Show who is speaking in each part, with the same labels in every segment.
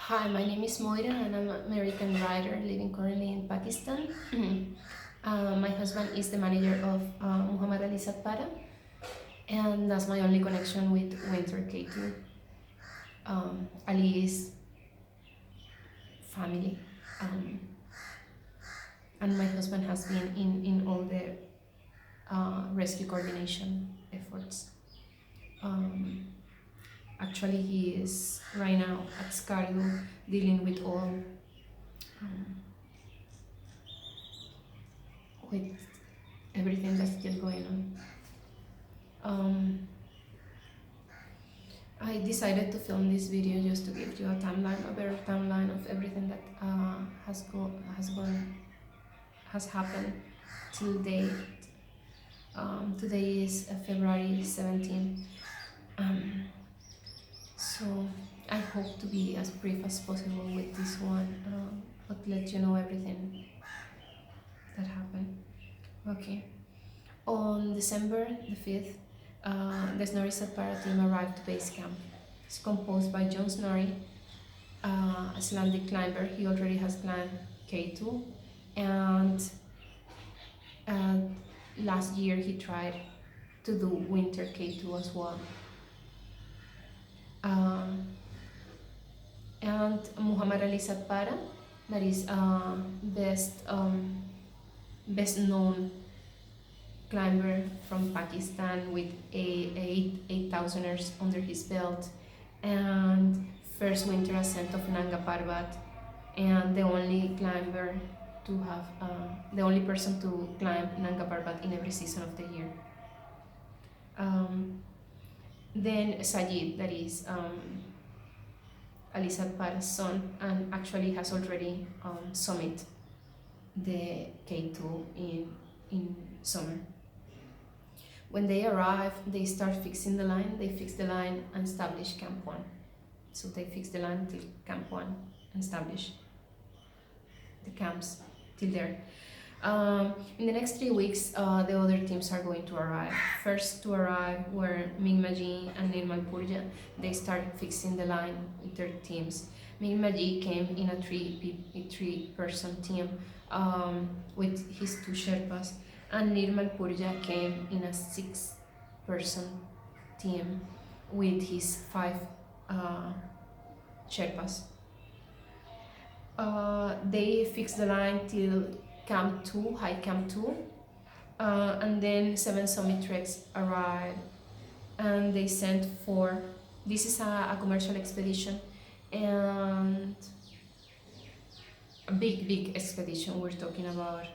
Speaker 1: Hi, my name is Moira and I'm an American writer living currently in Pakistan. My husband is the manager of Muhammad Ali Satpara, and that's my only connection with Winter K2. Ali is family, um, and my husband has been in all the rescue coordination efforts. Um, Actually, he is right now at Scardo dealing with all um, with everything that's still going on. I decided to film this video just to give you a timeline, a better timeline of everything that has happened till date. Today is February 17th. So I hope to be as brief as possible with this one, but let you know everything that happened. Okay. On December the 5th, the Snorri Satpara team arrived to base camp. It's composed by John Snorri, Icelandic climber. He already has climbed K2, and uh, last year he tried to do winter K2 as well. And Muhammad Ali Satpara, that is best known climber from Pakistan with eight thousanders under his belt, and first winter ascent of Nanga Parbat, and the only climber to have the only person to climb Nanga Parbat in every season of the year. Then Sajid, that is Ali Satpara's son, and actually has already summit the K2 in summer. When they arrive, they start fixing the line. They fix the line and establish Camp 1. So they fix the line till Camp 1 and establish the camps till there. In the next 3 weeks, the other teams are going to arrive. First to arrive were Mingmaji and Nirmal Purja. They started fixing the line with their teams. Mingmaji came in a three-person team with his 2 Sherpas, and Nirmal Purja came in a 6-person team with his 5 Sherpas. They fixed the line till Camp 2, High Camp 2, and then 7 Summit Treks arrived, and they sent 4. This is a commercial expedition, and a big expedition. We're talking about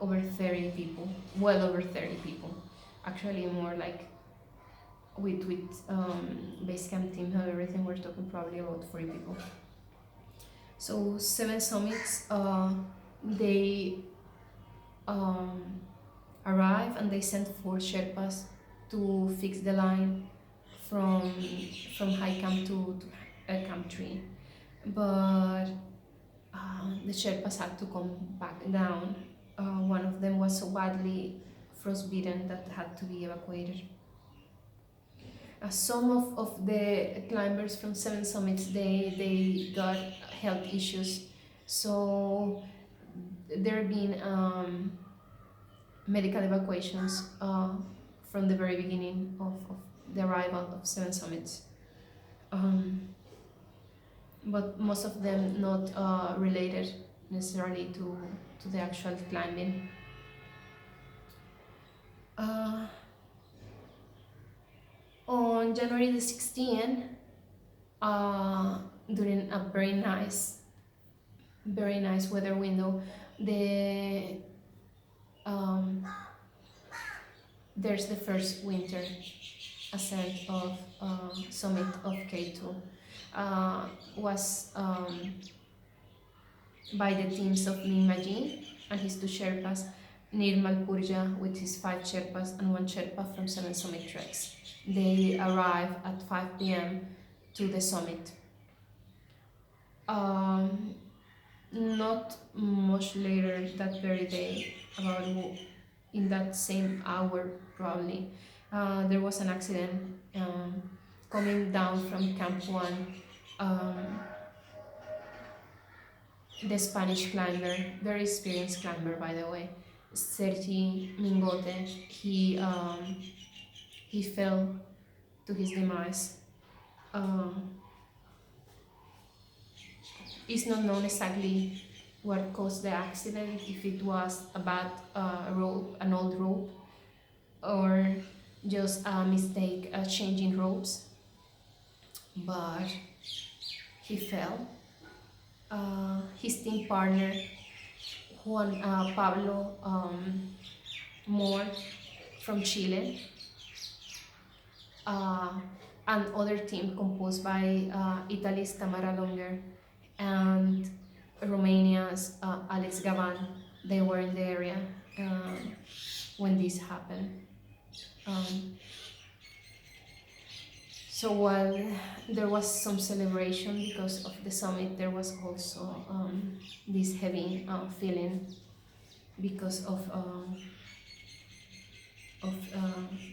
Speaker 1: over 30 people, well over 30 people, actually more like with base camp team and everything, we're talking probably about 40 people. So 7 summits, they arrive and they send 4 Sherpas to fix the line from High Camp 2 to Camp 3, but the Sherpas had to come back down. One of them was so badly frostbitten that had to be evacuated. Some of the climbers from 7 summits, they got health issues, so there have been medical evacuations from the very beginning of the arrival of 7 summits, but most of them not related necessarily to the actual climbing. On January the 16th, during a very nice weather window, there's the first winter ascent of summit of K2. Was by the teams of Mingmaji and his 2 Sherpas, Nirmal Purja with his 5 Sherpas and 1 Sherpa from 7 Summit Treks. They arrive at 5 p.m. to the summit. Not much later that very day, about in that same hour probably, there was an accident coming down from Camp 1, um, the Spanish climber, very experienced climber by the way, Sergi Mingote, he fell to his demise. Um, it's not known exactly what caused the accident, if it was a bad rope, an old rope, or just a mistake changing ropes, but he fell. His team partner, Juan Pablo Moore from Chile, uh, and other team composed by Italy's Tamara Longer and Romania's Alex Gavan. They were in the area when this happened. Um, so while there was some celebration because of the summit, there was also this heavy feeling because of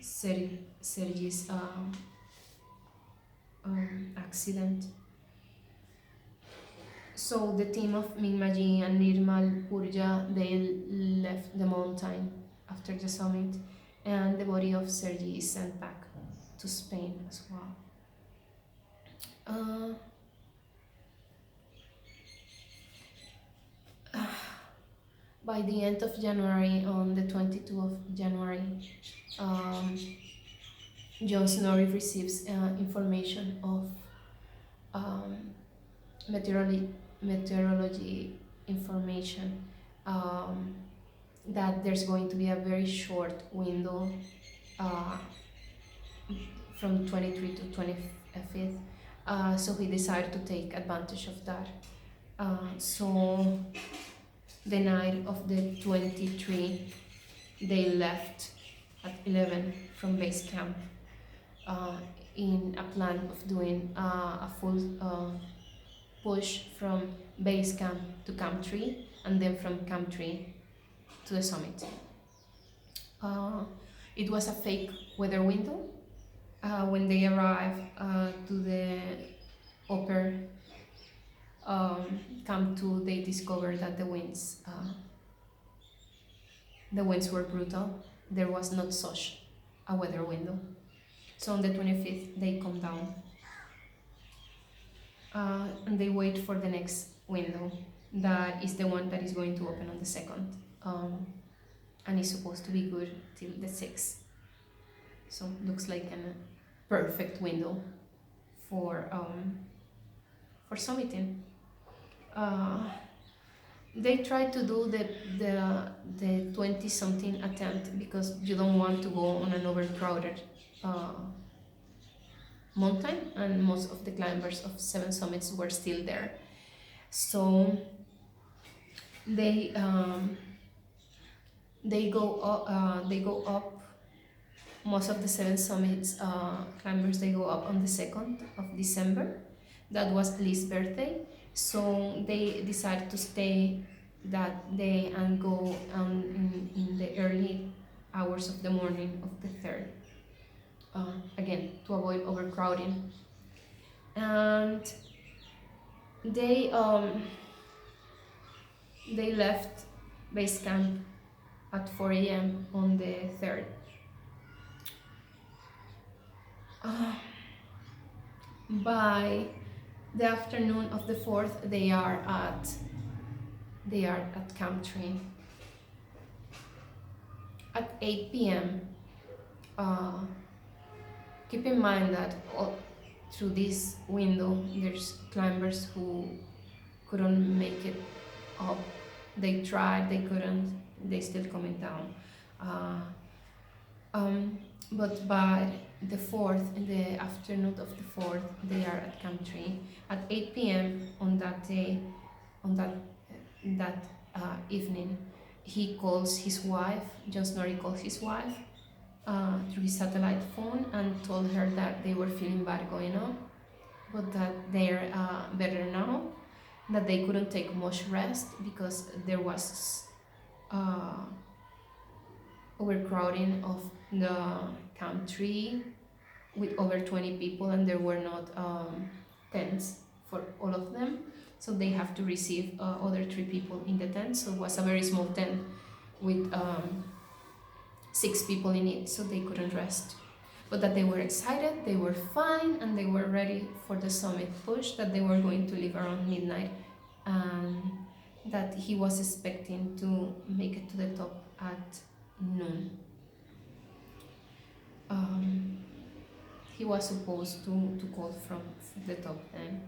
Speaker 1: Sergi's accident. So the team of Mingmaji and Nirmal Purja, they left the mountain after the summit, and the body of Sergi is sent back to Spain as well. Uh, by the end of January, on the 22nd of January, um, John Snorri receives information of um, meteorology information, that there's going to be a very short window uh, from 23 to 25th. So he decided to take advantage of that. So the night of the 23, they left at 11 from base camp in a plan of doing a full push from base camp to Camp 3 and then from Camp 3 to the summit. It was a fake weather window. When they arrived to the upper Camp 2, they discovered that the winds were brutal. There was not such a weather window. So on the 25th, they come down and they wait for the next window. That is the one that is going to open on the 2nd, and is supposed to be good till the 6th. So looks like a perfect window for summiting. They try to do the 20-something attempt because you don't want to go on an overcrowded mountain, and most of the climbers of Seven Summits were still there. So they go up. Most of the Seven Summits climbers, they go up on the 2nd of December. That was Lee's birthday, so they decided to stay that day and go in the early hours of the morning of the 3rd, again to avoid overcrowding. And they left base camp at 4 a.m. on the 3rd. By the afternoon of the 4th, they are at Camp 3. At 8 p.m. Keep in mind that through this window, there's climbers who couldn't make it up. They tried, they couldn't, they still coming down. But by the 4th, in the afternoon of the 4th, they are at Camp 3. At 8 p.m. on that day, on that evening, he calls his wife, John Snorri calls his wife through his satellite phone and told her that they were feeling bad going on, but that they're better now, that they couldn't take much rest because there was overcrowding of the Camp 3 with over 20 people, and there were not tents for all of them, so they have to receive other 3 people in the tent. So it was a very small tent with 6 people in it, so they couldn't rest. But that they were excited, they were fine, and they were ready for the summit push, that they were going to leave around midnight, and that he was expecting to make it to the top at noon. He was supposed to call from the top then.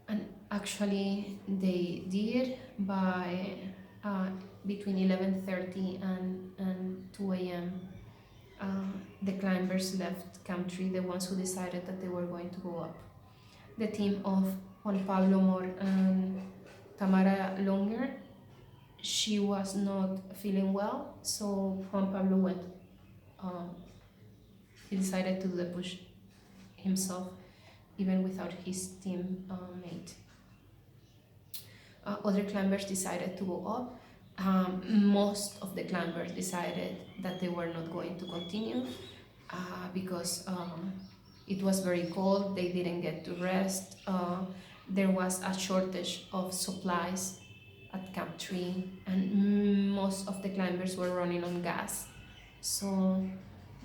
Speaker 1: And actually they did by between 11:30 and 2 a.m. The climbers left Camp 3, the ones who decided that they were going to go up. The team of Juan Pablo Mor and Tamara Longer, she was not feeling well, so Juan Pablo went. He decided to do the push himself, even without his team mate. Other climbers decided to go up. Most of the climbers decided that they were not going to continue because it was very cold, they didn't get to rest. There was a shortage of supplies at Camp 3, and most of the climbers were running on gas. So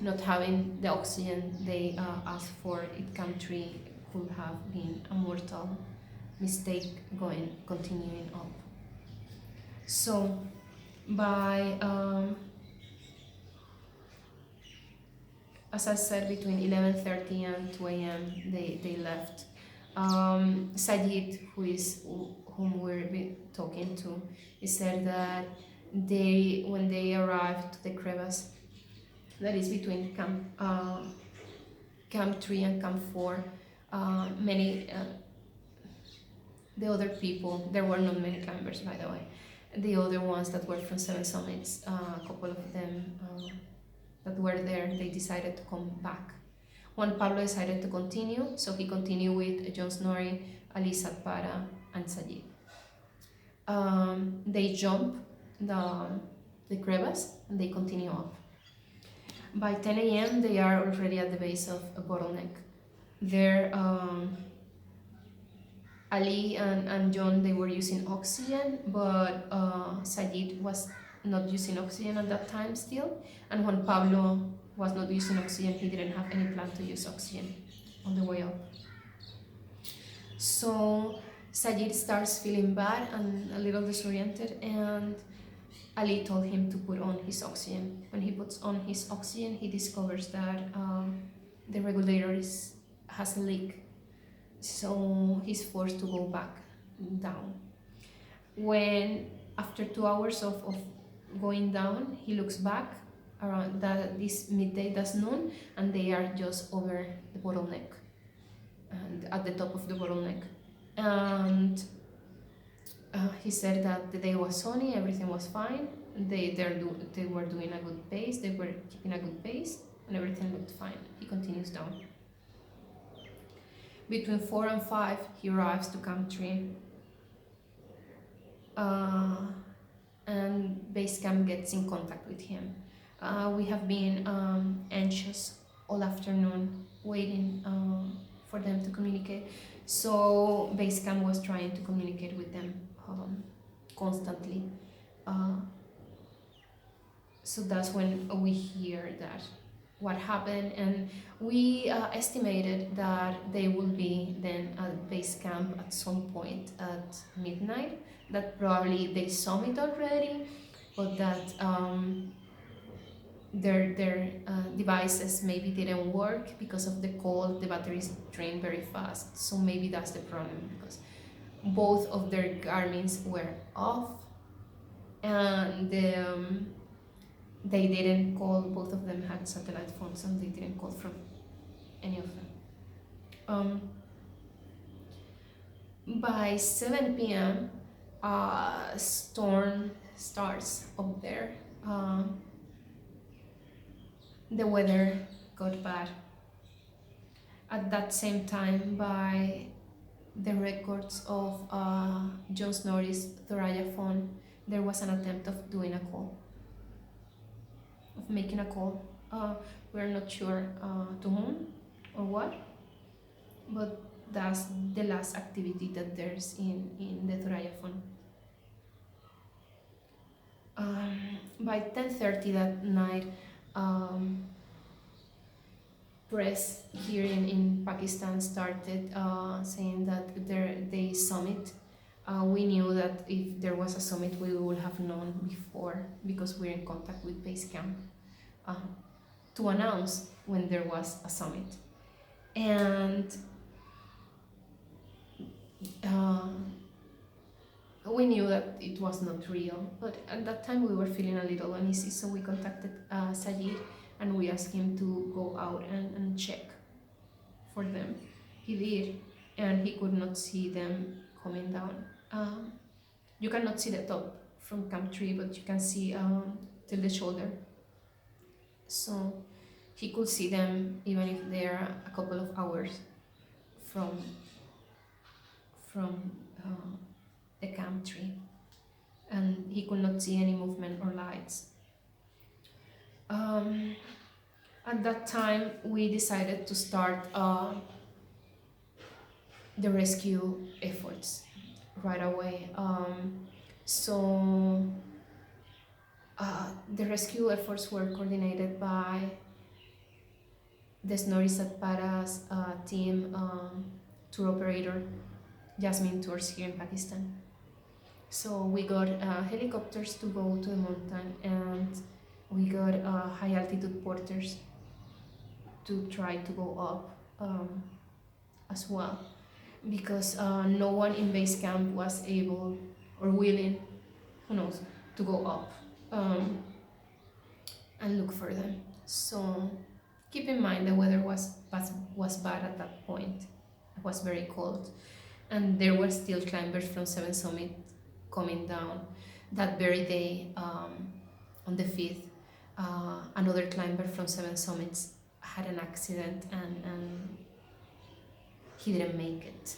Speaker 1: not having the oxygen they asked for at Camp 3 could have been a mortal mistake continuing up. So by as I said, between 11:30 and 2 a.m. they left. Sajid, whom we're talking to, he said that when they arrived to the crevasse that is between Camp 3 and Camp 4, many the other people, there were not many climbers, by the way. The other ones that were from Seven Summits, a couple of them that were there, they decided to come back. Juan Pablo decided to continue, so he continued with John Snorri, Alisa Para, and Sajid. They jump the crevasse and they continue up. By 10 a.m. they are already at the base of a bottleneck. There, Ali and John, they were using oxygen, but Sajid was not using oxygen at that time still, and Juan Pablo was not using oxygen. He didn't have any plan to use oxygen on the way up. So Sajid starts feeling bad and a little disoriented, and Ali told him to put on his oxygen. When he puts on his oxygen, he discovers that the regulator has a leak, so he's forced to go back down. When after 2 hours of going down, he looks back around this midday, that's noon, and they are just over the bottleneck and at the top of the bottleneck. And he said that the day was sunny, everything was fine. They were doing a good pace, they were keeping a good pace, and everything looked fine. He continues down. Between 4 and 5, he arrives to Camp 3. And base camp gets in contact with him. We have been anxious all afternoon, waiting for them to communicate. So base camp was trying to communicate with them constantly. So that's when we hear that what happened, and we estimated that they will be then at base camp at some point at midnight, that probably they summit already, but that their devices maybe didn't work because of the cold, the batteries drain very fast, so maybe that's the problem, because both of their Garmins were off, and they didn't call. Both of them had satellite phones and they didn't call from any of them. By 7 p.m. a storm starts up there. The weather got bad. At that same time, by the records of John Snorri's Thoraya phone, there was an attempt of doing a call. of making a call. We're not sure to whom or what, but that's the last activity that there's in the Thoraya phone. By 10:30 that night, um, press here in Pakistan started saying that they summit. We knew that if there was a summit, we would have known before because we're in contact with base camp uh, to announce when there was a summit. And uh, we knew that it was not real, but at that time we were feeling a little uneasy, so we contacted Sajid and we asked him to go out and check for them. He did, and he could not see them coming down. You cannot see the top from Camp 3, but you can see till the shoulder. So he could see them even if they're a couple of hours from from the Camp 3, and he could not see any movement or lights. Um, at that time, we decided to start the rescue efforts right away. So the rescue efforts were coordinated by the Snorri Satpara's team, tour operator Jasmine Tours here in Pakistan. So we got helicopters to go to the mountain, and we got high altitude porters to try to go up as well, because no one in base camp was able or willing, who knows, to go up and look for them. So keep in mind the weather was bad at that point. It was very cold, and there were still climbers from Seven Summit coming down. That very day, on the 5th, another climber from Seven Summits had an accident, and he didn't make it.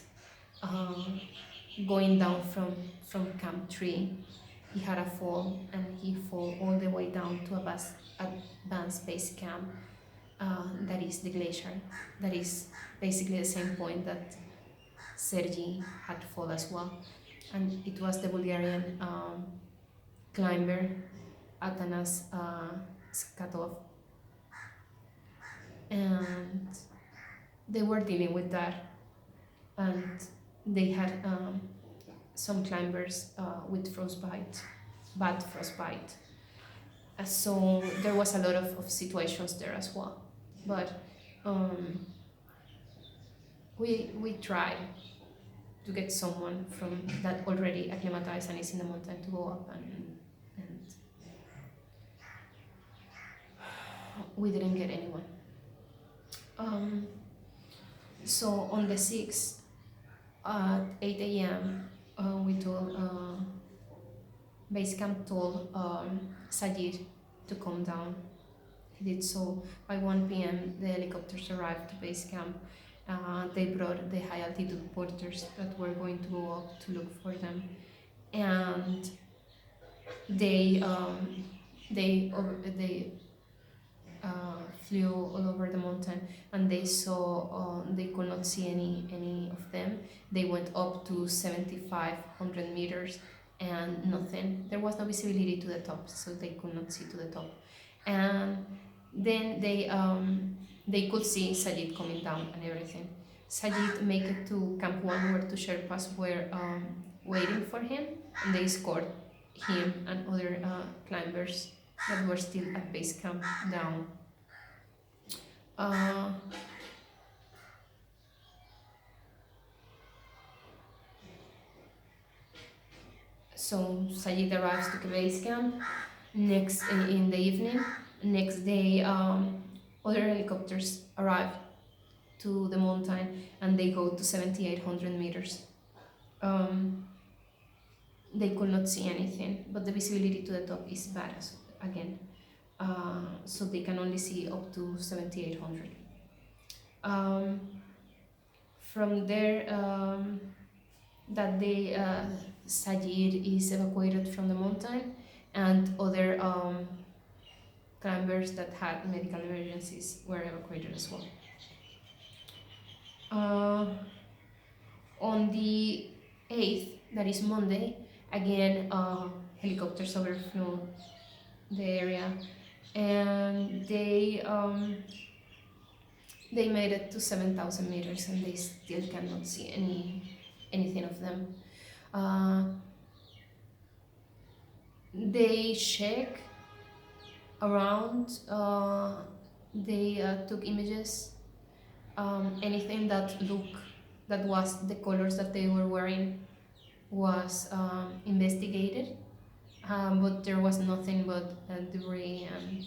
Speaker 1: Going down from Camp 3, he had a fall, and he fell all the way down to advanced base camp. That is the glacier. That is basically the same point that Sergi had fall as well, and it was the Bulgarian climber Atanas Skatov, and they were dealing with that, and they had some climbers with frostbite, bad frostbite. So there was a lot of situations there as well, but we tried to get someone from that already acclimatized and is in the mountain to go up, and we didn't get anyone. So on the 6th at 8 a.m. We told base camp told Sajid to come down. He did so. By 1 p.m. the helicopters arrived to base camp. They brought the high altitude porters that were going to go up to look for them, and they flew all over the mountain, and they saw they could not see any of them. They went up to 7,500 meters and nothing. There was no visibility to the top, so they could not see to the top. And then they could see Sajid coming down and everything. Sajid made it to Camp 1 where two Sherpas were waiting for him, and they escorted him and other climbers that were still at base camp down. So Sajid arrives to the base camp next in the evening. Next day, other helicopters arrive to the mountain, and they go to 7,800 meters. They could not see anything, but the visibility to the top is bad again. So they can only see up to 7,800. From there, that day, Sajid is evacuated from the mountain, and other climbers that had medical emergencies were evacuated as well. Uh, on the 8th, that is Monday, again helicopters overflew the area, and they made it to 7,000 meters, and they still cannot see anything of them. Uh, they check around. They took images. Anything that was the colors that they were wearing was investigated, but there was nothing but debris, and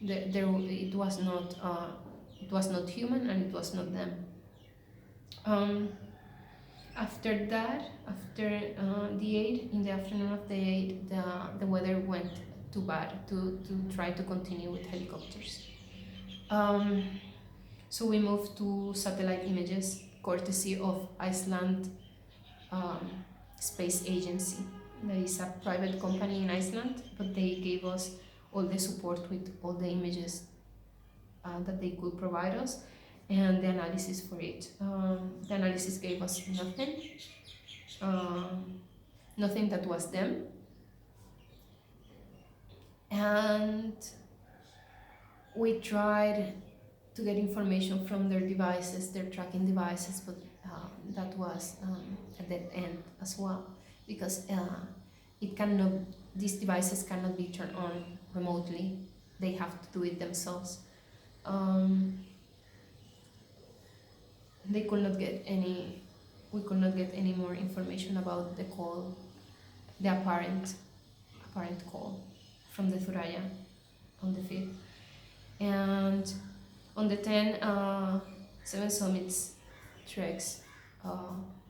Speaker 1: it was not human, and it was not them. Um, After that, after the 8, in the afternoon of the 8, the weather went too bad to try to continue with helicopters. Um, so we moved to satellite images, courtesy of Iceland um, Space Agency. That is a private company in Iceland, but they gave us all the support with all the images that they could provide us and the analysis for it. The analysis gave us nothing, nothing that was them, and we tried to get information from their devices, their tracking devices, but that was a dead end as well, because it cannot, these devices cannot be turned on remotely. They have to do it themselves. They could not get any. We could not get any more information about the call, the apparent call from the Thuraya on the 5th, and on the 10, Seven Summits treks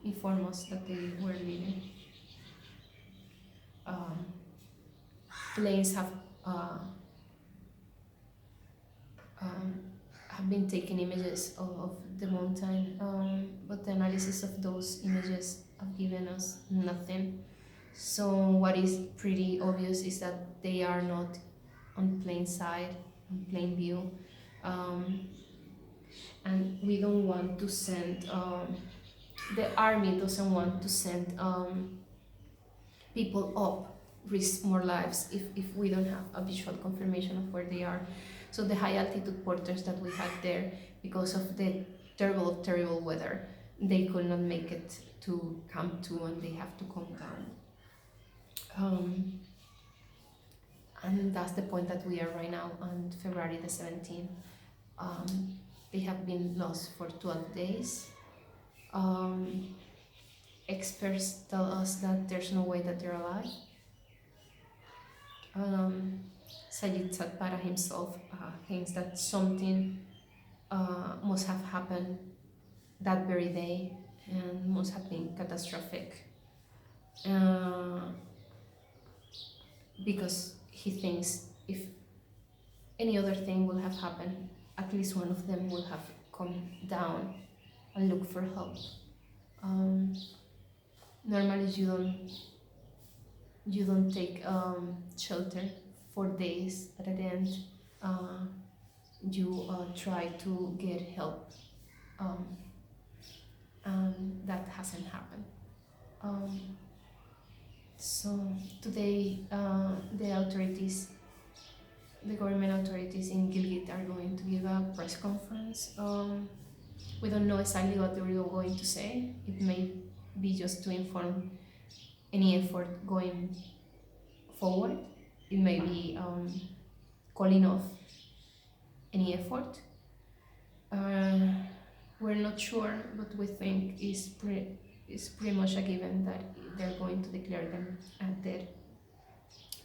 Speaker 1: inform us that they were leaving. Planes uh, have been taking images of the mountain, but the analysis of those images have given us nothing. So what is pretty obvious is that they are not on plain sight, on plain view, and we don't want to send. The army doesn't want to send people up, risk more lives if we don't have a visual confirmation of where they are. So the high altitude porters that we had there, because of the terrible weather, they could not make it to Camp 2, and they have to come down. And that's the point that we are right now on February the 17th. They have been lost for 12 days. Experts tell us that there's no way that they're alive. Sayid Satpara himself thinks that something must have happened that very day and must have been catastrophic, because he thinks if any other thing would have happened, at least one of them would have come down and looked for help. Normally you don't take shelter for days at an end. You try to get help, and that hasn't happened. So today the authorities, the government authorities in Gilgit are going to give a press conference. We don't know exactly what they're going to say. It may be just to inform any effort going forward. It may be calling off any effort. We're not sure, but we think it's pretty much a given that they're going to declare them dead.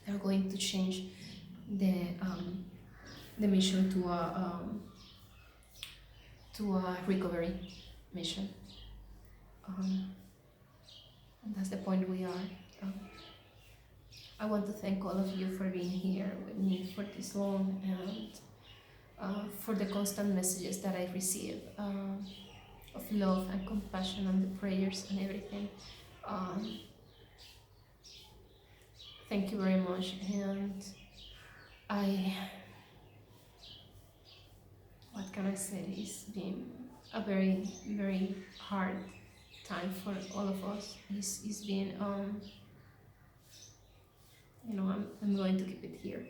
Speaker 1: They're going to change the mission to a recovery mission. And that's the point we are. I want to thank all of you for being here with me for this long, and for the constant messages that I receive of love and compassion and the prayers and everything. Thank you very much, and said, it's been a very, very hard time for all of us. It's been, I'm going to keep it here.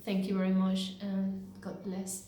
Speaker 1: Thank you very much, and God bless.